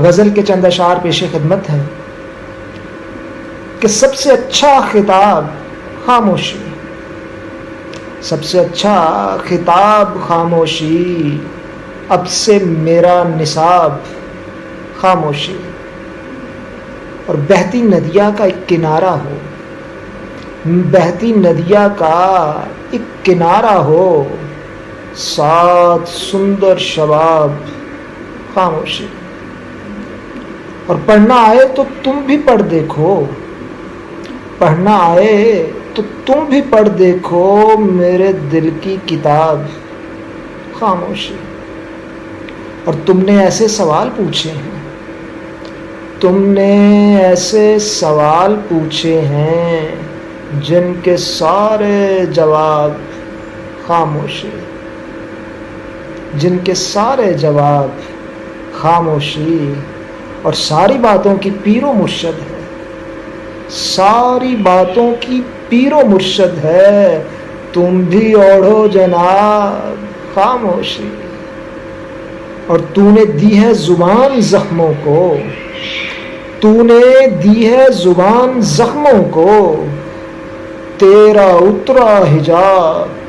غزل کے چند اشعار پیش خدمت ہیں کہ سب سے اچھا خطاب خاموشی، سب سے اچھا خطاب خاموشی، اب سے میرا نصاب خاموشی. اور بہتی ندیا کا ایک کنارہ ہو، بہتی ندیا کا ایک کنارہ ہو، ساتھ سندر شباب خاموشی. اور پڑھنا آئے تو تم بھی پڑھ دیکھو، پڑھنا آئے تو تم بھی پڑھ دیکھو میرے دل کی کتاب خاموشی. اور تم نے ایسے سوال پوچھے ہیں، تم نے ایسے سوال پوچھے ہیں جن کے سارے جواب خاموشی، جن کے سارے جواب خاموشی. اور ساری باتوں کی پیر و مرشد ہے، ساری باتوں کی پیر و مرشد ہے، تم بھی اوڑھو جناب خاموشی. اور تو نے دی ہے زبان زخموں کو، تو نے دی ہے زبان زخموں کو، تیرا اترا حجاب